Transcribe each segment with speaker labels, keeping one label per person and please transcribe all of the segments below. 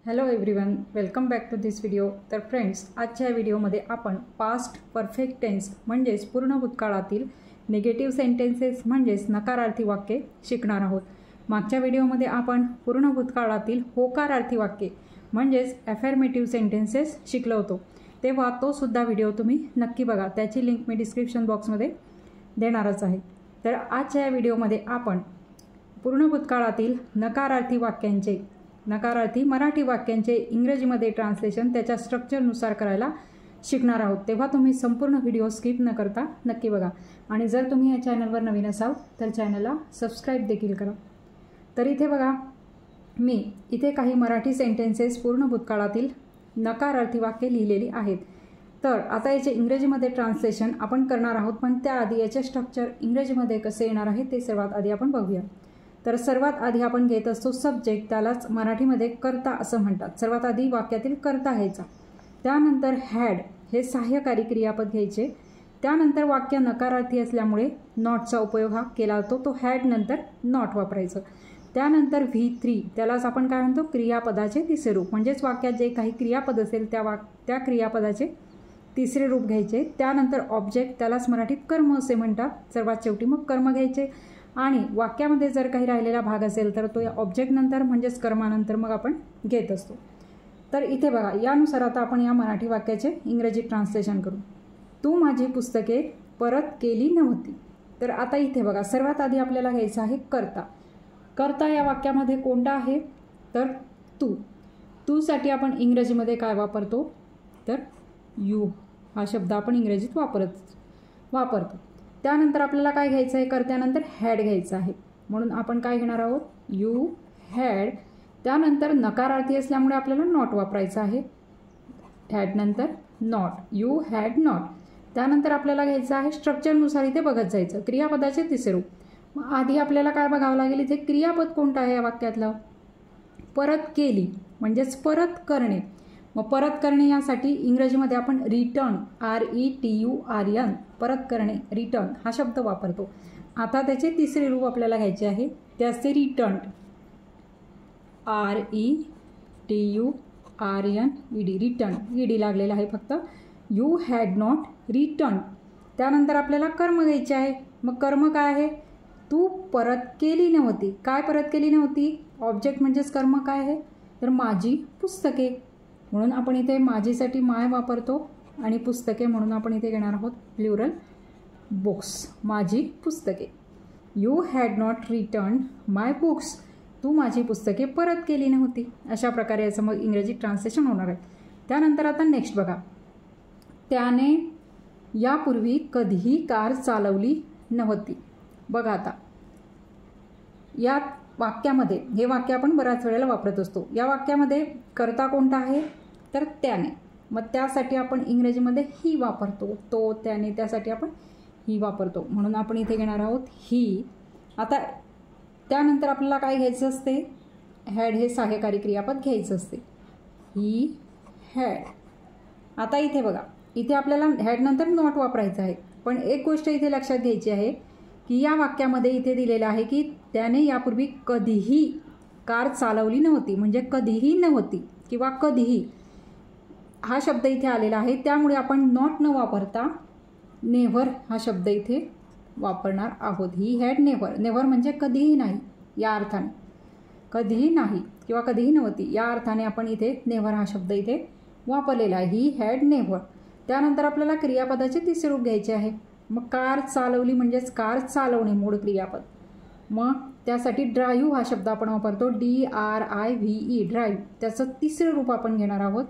Speaker 1: Hello everyone, welcome back to this video. तर friends, आजच्या व्हिडिओमध्ये आपण पास्ट परफेक्ट टेन्स म्हणजेच पूर्ण भूतकाळातील निगेटिव्ह सेंटेन्सेस म्हणजेच नकारार्थी वाक्ये शिकणार आहोत। मागच्या व्हिडिओमध्ये आपण पूर्ण भूतकाळातील होकारार्थी वाक्ये म्हणजेच अफर्मेटिव्ह सेंटेन्सेस शिकलो होतो, तेव्हा तो सुद्धा व्हिडिओ तुम्ही नक्की बघा। त्याची लिंक मी डिस्क्रिप्शन बॉक्समध्ये देणारच आहे। तर आजच्या या व्हिडिओमध्ये आपण पूर्ण भूतकाळातील नकारार्थी मराठी वाक्यांचे इंग्रजीमध्ये ट्रान्सलेशन त्याच्या स्ट्रक्चरनुसार करायला शिकणार आहोत, तेव्हा तुम्ही संपूर्ण व्हिडिओ स्किप न करता नक्की बघा। आणि जर तुम्ही या चॅनलवर नवीन असाल तर चॅनलला सबस्क्राईब देखील करा। तर इथे बघा, मी इथे काही मराठी सेंटेन्सेस पूर्ण भूतकाळातील नकारार्थी वाक्ये लिहिलेली आहेत। तर आता याचे इंग्रजीमध्ये ट्रान्सलेशन आपण करणार आहोत, पण त्याआधी याचे स्ट्रक्चर इंग्रजीमध्ये कसे येणार आहे ते सर्वात आधी आपण बघूया। तर सर्वात आधी आपण घेत असतो सब्जेक्ट, त्यालाच मराठीमध्ये कर्ता असं म्हणतात। सर्वात आधी वाक्यातील कर्ता घ्यायचा, त्यानंतर हॅड हे सहाय्यकारी क्रियापद घ्यायचे, त्यानंतर वाक्य नकारार्थी असल्यामुळे नॉटचा उपयोग हा केला जातो, तो हॅड नंतर नॉट वापरायचं। त्यानंतर V3 त्यालाच आपण काय म्हणतो, क्रियापदाचे तिसरे रूप, म्हणजेच वाक्यात जे काही क्रियापद असेल त्या क्रियापदाचे तिसरे रूप घ्यायचे। त्यानंतर ऑब्जेक्ट, त्यालाच मराठीत कर्म असे म्हणतात, सर्वात शेवटी मग कर्म घ्यायचे। आणि वाक्यामध्ये जर काही राहिलेला भाग असेल तर तो या ऑब्जेक्ट नंतर म्हणजेच कर्मानंतर मग आपण घेत असतो। तर इथे बघा, यानुसार आता आपण या मराठी वाक्याचे इंग्रजी ट्रान्सलेशन करू। तू माझी पुस्तके परत केली नव्हती। तर आता इथे बघा, सर्वात आधी आपल्याला घ्यायचा आहे कर्ता। कर्ता या वाक्यामध्ये कोणता आहे तर तू साठी आपण इंग्रजीमध्ये काय वापरतो तर यू हा शब्द आपण इंग्रजीत वापरतो। त्यानंतर आपल्याला काय घ्यायचं आहे, कर्त्यानंतर हॅड घ्यायचं आहे, म्हणून आपण काय घेणार आहोत यू हॅड। त्यानंतर नकारार्थी असल्यामुळे आपल्याला नॉट वापरायचं आहे, हॅड नंतर नॉट, यू हॅड नॉट। त्यानंतर आपल्याला घ्यायचं आहे स्ट्रक्चरनुसार इथे बघत जायचं, क्रियापदाचे तिसरे रूप। मग आधी आपल्याला काय बघावं लागेल, इथे क्रियापद कोणतं आहे या वाक्यातलं, परत केली म्हणजेच परत करणे। मग परत करणे यासाठी इंग्रजीमध्ये आपण रिटर्न RETURN परत करणे, रिटर्न हा शब्द वापरतो। आता त्याचे तिसरे रूप आपल्याला घ्यायचे आहे, ते असते रिटर्न RETURN रिटर्न, ED लागलेला आहे फक्त, यू हॅड नॉट रिटर्न। त्यानंतर आपल्याला कर्म घ्यायचे आहे, मग कर्म काय आहे, तू परत केली नव्हती। काय परत केली नव्हती, ऑब्जेक्ट म्हणजेच कर्म काय आहे तर माझी पुस्तके, म्हणून आपण इथे माझीसाठी माय वापरतो आणि पुस्तके म्हणून आपण इथे घेणार आहोत प्लुरल बुक्स, माझी पुस्तके। You had not return my books, तू माझी पुस्तके परत केली नव्हती। अशा प्रकारे याचं मग इंग्रजी ट्रान्सलेशन होणार आहे। त्यानंतर आता नेक्स्ट बघा, त्याने यापूर्वी कधीही कार चालवली नव्हती। बघा आता या वाक्यामध्ये, हे वाक्य आपण बऱ्याच वेळेला वापरत असतो, या वाक्यामध्ये कर्ता कोणता आहे तर त्याने, मग त्यासाठी आपण इंग्रजीमध्ये ही वापरतो, तो त्याने, त्यासाठी आपण ही वापरतो, म्हणून आपण इथे घेणार आहोत ही। आता त्यानंतर आपल्याला काय घ्यायचं असते, हॅड हे सहाय्यकारी क्रियापद घ्यायचं असते, ही हॅड। आता इथे बघा, इथे आपल्याला हॅड नंतर नॉट वापरायचं आहे, पण एक गोष्ट इथे लक्षात घ्यायची आहे की या वाक्यामध्ये इथे दिलेलं आहे की त्याने यापूर्वी कधीही कार चालवली नव्हती, म्हणजे कधीही नव्हती किंवा कधीही हा शब्द इथे आलेला आहे, त्यामुळे आपण नॉट न वापरता नेव्हर हा शब्द इथे वापरणार आहोत। ही हॅड नेव्हर, नेव्हर म्हणजे कधीही नाही या अर्थाने, कधीही नाही किंवा कधीही नव्हती या अर्थाने आपण इथे नेव्हर हा शब्द इथे वापरलेला आहे, ही हॅड नेव्हर। त्यानंतर आपल्याला क्रियापदाचे तिसरे रूप घ्यायचे आहे, मग कार चालवली म्हणजेच कार चालवणे मूळ क्रियापद, मग त्यासाठी ड्राईव्ह हा शब्द आपण वापरतो, DRIVE ड्राईव्ह, त्याचं तिसरं रूप आपण घेणार आहोत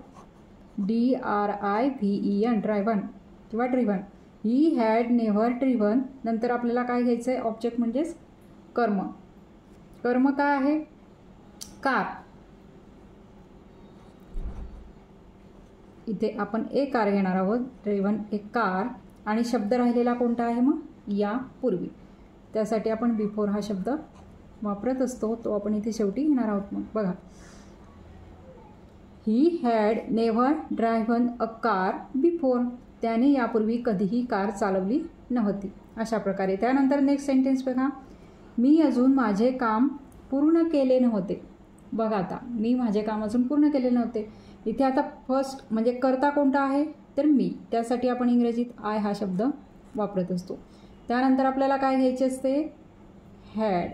Speaker 1: DRIVEN ड्रायव्हन किंवा driven. He had never driven, नंतर आपल्याला काय घ्यायचं आहे, ऑब्जेक्ट म्हणजेच कर्म, कर्म काय आहे कार, इथे आपण एक कार घेणार आहोत, ड्रिव्हन एक कार, आणि शब्द राहिलेला कोणता आहे मग यापूर्वी, त्यासाठी आपण बिफोर हा शब्द वापरत असतो, तो आपण इथे शेवटी घेणार आहोत। मग बघा, he had never driven a car before, त्याने यापूर्वी कधीही कार चालवली नव्हती, अशा प्रकारे। त्यानंतर नेक्स्ट सेंटेन्स बघा, मी अजून माझे काम पूर्ण केले नव्हते। बघा आता मी माझे काम अजून पूर्ण केले नव्हते. इथे आता फर्स्ट म्हणजे करता कोणता आहे तर मी, त्यासाठी आपण इंग्रजीत आय हा शब्द वापरत असतो. त्यानंतर आपल्याला काय घ्यायचे असते हॅड,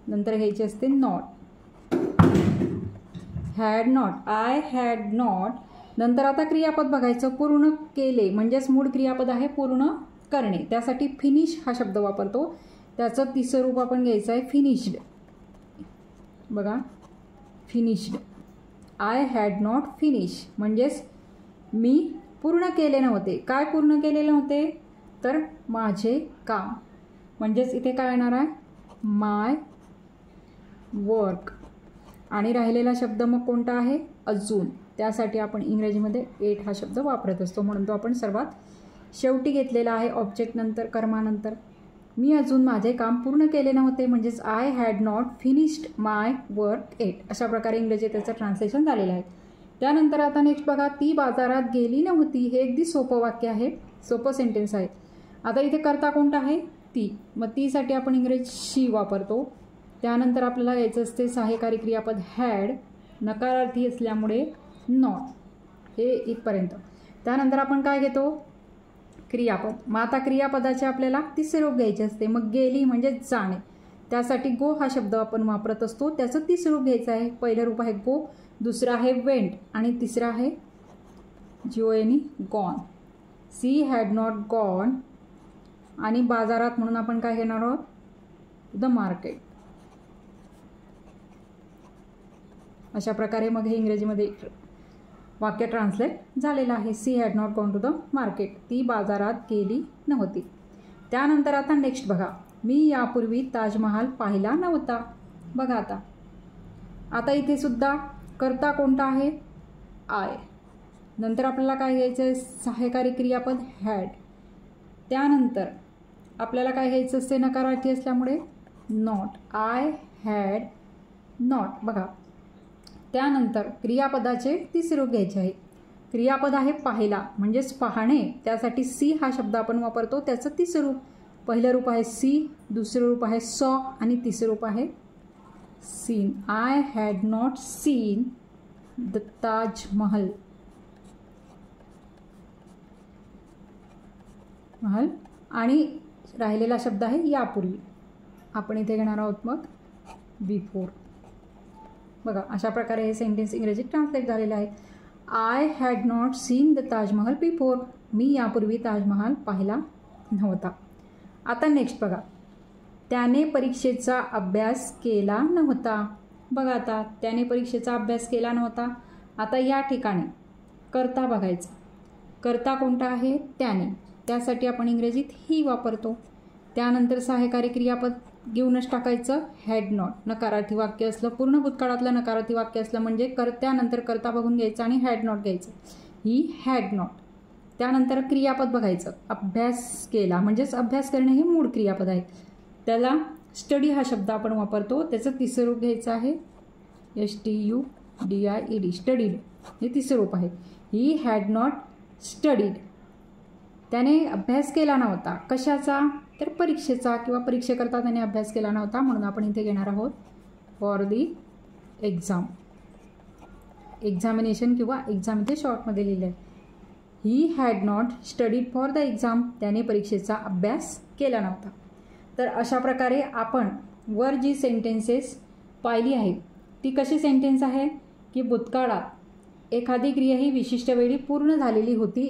Speaker 1: नंतर घ्यायचे असते not, had not, I had not. नंतर आता क्रियापद बघायचं, पूर्ण केले म्हणजेच मूळ क्रियापद आहे पूर्ण करणे, त्यासाठी फिनिश हा शब्द वापरतो. त्याचं तिसरं रूप आपण घ्यायचं आहे फिनिश्ड. बघा finished, I had not finish म्हणजेच मी पूर्ण केले नव्हते. काय पूर्ण केलेले नव्हते तर माझे काम, म्हणजेच इथे काय येणार आहे माय वर्क. आणि राहिलेला शब्द मग कोणता आहे अजून, त्यासाठी आपण इंग्रजीमध्ये एट हा शब्द वापरत असतो, म्हणून तो आपण सर्वात शेवटी घेतलेला आहे ऑब्जेक्ट नंतर कर्मानंतर. मी अजून माझे काम पूर्ण केले नव्हते म्हणजेच I had not finished my work at. अशा प्रकारे इंग्रजी त्याचं ट्रान्सलेशन झालेलं आहे. त्यानंतर आता नेक्स्ट बघा, ती बाजारात गेली नव्हती. हे अगदी सोपं वाक्य आहे, सोपं सेंटेन्स आहे. आता इथे करता कोणता आहे ती, मग तीसाठी आपण इंग्रजी शी वापरतो. त्यानंतर आपल्याला घ्यायचं असते सहाय्यकारी क्रियापद हॅड, नकारार्थी असल्यामुळे नॉट, हे इथपर्यंत. त्यानंतर आपण काय घेतो क्रियापद. मग आता क्रियापदाचे आपल्याला तिसरे रूप घ्यायचे असते. मग गेली म्हणजे जाणे, त्यासाठी गो हा शब्द आपण वापरत असतो. त्याचं तिसरं रूप घ्यायचं आहे. पहिलं रूप आहे गो, दुसरं आहे वेंट आणि तिसरं आहे G O N E gone. She had not gone. आणि बाजारात म्हणून आपण काय घेणार आहोत द मार्केट. अशा प्रकारे मग हे इंग्रजीमध्ये वाक्य ट्रान्सलेट झालेलं आहे. She had not gone to the market, ती बाजारात गेली नव्हती. त्यानंतर आता नेक्स्ट बघा, मी यापूर्वी ताजमहाल पाहिला नव्हता. बघा आता इथे सुद्धा करता कोणता आहे आय. नंतर आपल्याला काय घ्यायचं आहे सहाय्यकारी क्रियापद हॅड. त्यानंतर आपल्याला काय घ्यायचं असते नकारार्थी असल्यामुळे नॉट, आय हॅड नॉट. बघा त्यानंतर क्रियापदाचे तिसरे रूप घ्यायचे आहे. क्रियापद आहे पाहिला म्हणजेच पाहणे, त्यासाठी सी हा शब्द आपण वापरतो. त्याचं तिसरं रूप, पहिलं रूप आहे सी, दुसरं रूप आहे सॉ आणि तिसरं रूप आहे seen. I had not seen the Taj Mahal. आणि राहिलेला शब्द आहे यापूर्वी, आपण इथे घेणार आहोत मग बिफोर. बघा अशा प्रकारे हे सेंटेन्स इंग्रजीत ट्रान्सलेट झालेलं आहे. I had not seen the Taj Mahal before, मी यापूर्वी ताजमहाल पाहिला नव्हता. आता नेक्स्ट बघा, त्याने परीक्षेचा अभ्यास केला नव्हता. बघा आता त्याने परीक्षेचा अभ्यास केला नव्हता. आता या ठिकाणी करता बघायचा, करता कोणता आहे त्याने, त्यासाठी आपण इंग्रजीत ही वापरतो. त्यानंतर सहाय्यकारी क्रियापद घेऊनच टाकायचं हॅड नॉट. नकारार्थी वाक्य असलं, पूर्ण भूतकाळातलं नकारार्थी वाक्य असलं म्हणजे त्यानंतर करता बघून घ्यायचं आणि हॅड नॉट घ्यायचं, ही हॅड नॉट. त्यानंतर क्रियापद बघायचं, अभ्यास केला म्हणजेच अभ्यास करणे हे मूळ क्रियापद आहे. त्याला स्टडी हा शब्द आपण वापरतो. त्याचं तिसरं रूप घ्यायचं आहे STUDIED, स्टडीड, हे तिसरं रूप आहे. ही हॅड नॉट स्टडीड, त्याने अभ्यास केला नव्हता. कशाचा तर परीक्षेचा, किंवा परीक्षेकरता त्याने अभ्यास केला नव्हता, म्हणून आपण इथे घेणार आहोत फॉर दी एक्झाम. एक्झामिनेशन किंवा एक्झाम इथे शॉर्टमध्ये लिहिलं आहे. He had not studied for the exam, त्याने परीक्षेचा अभ्यास केला नव्हता. तर अशा प्रकारे आपण वर जी सेंटेन्सेस पाहिली आहे ती कशी सेंटेन्स आहे की भूतकाळात एखादी क्रिया ही विशिष्ट वेळी पूर्ण झालेली होती,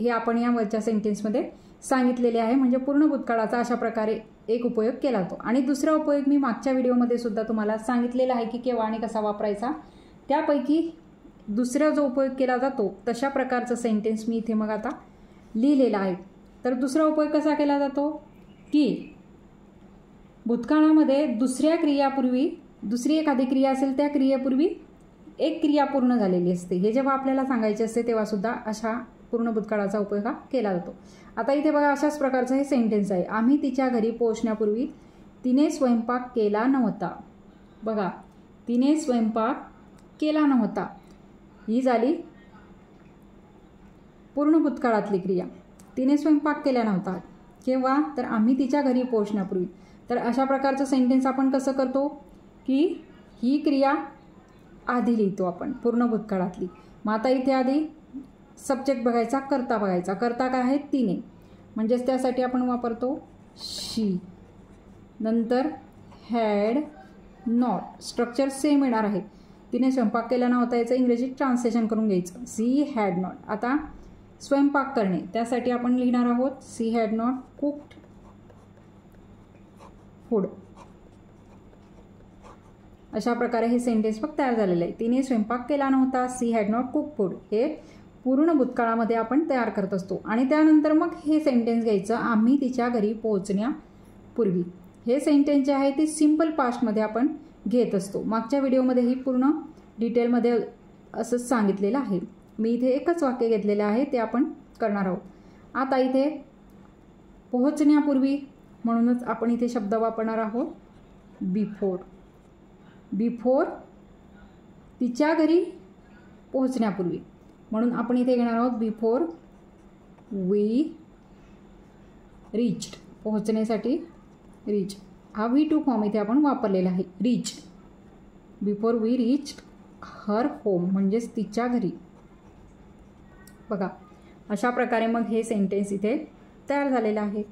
Speaker 1: हे आपण या वरच्या सेंटेन्समध्ये सांगितलेले आहे. म्हणजे पूर्ण भूतकाळाचा अशा प्रकारे एक उपयोग केला जातो. आणि दुसरा उपयोग मी मागच्या व्हिडिओमध्ये सुद्धा तुम्हाला सांगितलेला आहे की केव्हा आणि कसा वापरायचा. त्यापैकी दुसरा जो उपयोग केला जातो तशा प्रकारचं सेंटेन्स मी इथे मग आता लिहिलेला आहे. तर दुसरा उपयोग कसा केला जातो की भूतकाळामध्ये दुसऱ्या क्रियापूर्वी दुसरी एखादी क्रिया असेल त्या क्रियेपूर्वी एक क्रिया पूर्ण झालेली असते. हे जेव्हा आपल्याला सांगायचे असते तेव्हा सुद्धा अशा पूर्ण भूतकाळाचा उपयोग हा केला जातो. आता इथे बघा अशाच प्रकारचं हे सेंटेन्स आहे. आम्ही तिच्या घरी पोहोचण्यापूर्वी तिने स्वयंपाक केला नव्हता. बघा तिने स्वयंपाक केला नव्हता, ही झाली पूर्ण भूतकाळातली क्रिया. तिने स्वयंपाक केला नव्हता केव्हा तर आम्ही तिच्या घरी पोहोचण्यापूर्वी. तर अशा प्रकारचं सेंटेन्स आपण कसं करतो की ही क्रिया आधी लिहितो आपण पूर्ण भूतकाळातली. मग आता इथे आधी सब्जेक्ट बघायचा, कर्ता बघायचा. कर्ता काय आहे? तिने, म्हणजेच त्यासाठी आपण वापरतो शी. नंतर हॅड नॉट, स्ट्रक्चर सेम येणार आहे. तिने स्वयंपाक केला नव्हता याचं इंग्रजीत ट्रान्सलेशन करून घ्यायचं, सी हॅड नॉट. आता स्वयंपाक करणे, त्यासाठी आपण लिहिणार आहोत she had not cooked food. अशा प्रकारे हे सेंटेन्स मग तयार झालेलं आहे. तिने स्वयंपाक केला नव्हता, she had not cook food. हे पूर्ण भूतकाळामध्ये आपण तयार करत असतो. आणि त्यानंतर मग हे सेंटेन्स घ्यायचं, आम्ही तिच्या घरी पोहोचण्यापूर्वी. हे सेंटेन्स जे आहे ते सिम्पल पास्टमध्ये आपण घेत असतो. मागच्या व्हिडिओमध्ये ही पूर्ण डिटेलमध्ये असंच सांगितलेलं आहे. मी इथे एकच वाक्य घेतलेलं आहे, ते आपण करणार आहोत. आता इथे पोहोचण्यापूर्वी म्हणूनच आपण इथे शब्द वापरणार आहोत बिफोर. बिफोर, तिच्या घरी पोहोचण्यापूर्वी, म्हणून आपण इथे घेणार आहोत बिफोर वी रीच्ड. पोहोचण्यासाठी रीच, हा V2 फॉर्म इथे आपण वापरलेला आहे, reach. Before we reached her home, म्हणजेच तिच्या घरी. बघा अशा प्रकारे मग हे सेंटेन्स इथे तयार झालेलं आहे.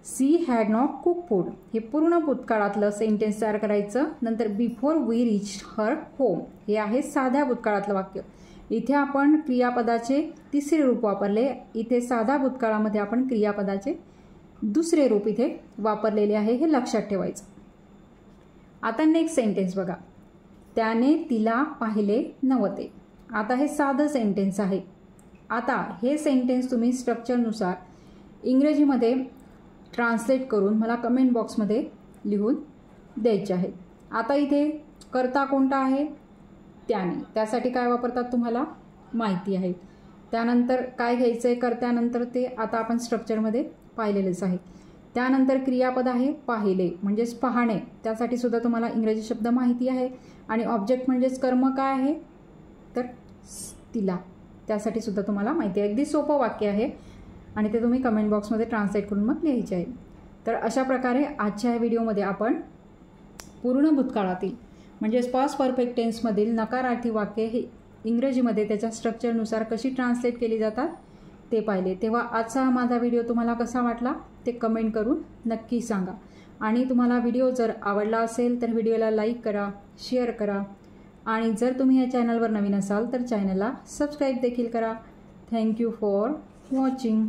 Speaker 1: She had not cook food, हे पूर्ण भूतकाळातलं सेंटेन्स तयार करायचं. नंतर before we reach her home, हे आहे साध्या भूतकाळातलं वाक्य. इथे आपण क्रियापदाचे तिसरे रूप वापरले. इथे साध्या भूतकाळामध्ये आपण क्रियापदाचे दुसरे रूप इथे वापरलेले आहे, हे लक्षात ठेवायचं. आता नेक्स्ट सेंटेन्स बघा, त्याने तिला पाहिले नव्हते. आता हे साधं सेंटेन्स आहे. आता हे सेंटेन्स तुम्ही स्ट्रक्चरनुसार इंग्रजीमध्ये ट्रान्सलेट करून मला कमेंट बॉक्समध्ये लिहून द्यायचे आहे. आता इथे कर्ता कोणता आहे? त्याने. त्यासाठी काय वापरतात तुम्हाला माहिती आहे. त्यानंतर काय घ्यायचं आहे कर्त्यानंतर ते आता आपण स्ट्रक्चरमध्ये पाहिलेलेच आहे. त्यानंतर क्रियापद आहे पाहिले, म्हणजेच पाहणे. त्यासाठी सुद्धा तुम्हाला इंग्रजी शब्द माहिती आहे. आणि ऑब्जेक्ट म्हणजेच कर्म काय आहे तर तिला, त्यासाठी सुद्धा तुम्हाला माहिती आहे. अगदी सोपं वाक्य आहे आणि ते तुम्ही कमेंट बॉक्समध्ये ट्रान्सलेट करून मग लिहायचे आहे. तर अशा प्रकारे आजच्या या व्हिडिओमध्ये आपण पूर्ण भूतकाळातील म्हणजेच पास्ट परफेक्ट टेन्समधील नकारार्थी वाक्ये हे इंग्रजीमध्ये त्याच्या स्ट्रक्चरनुसार कशी ट्रान्सलेट केली जातात ते पाहिले. तेव्हा आजचा माझा व्हिडिओ तुम्हाला कसा वाटला ते कमेंट करून नक्की सांगा. आणि तुम्हाला व्हिडिओ जर आवडला असेल तर व्हिडिओला लाईक करा, शेअर करा. आणि जर तुम्ही या चॅनलवर नवीन असाल तर चॅनलला सबस्क्राईब देखील करा. Thank you for watching.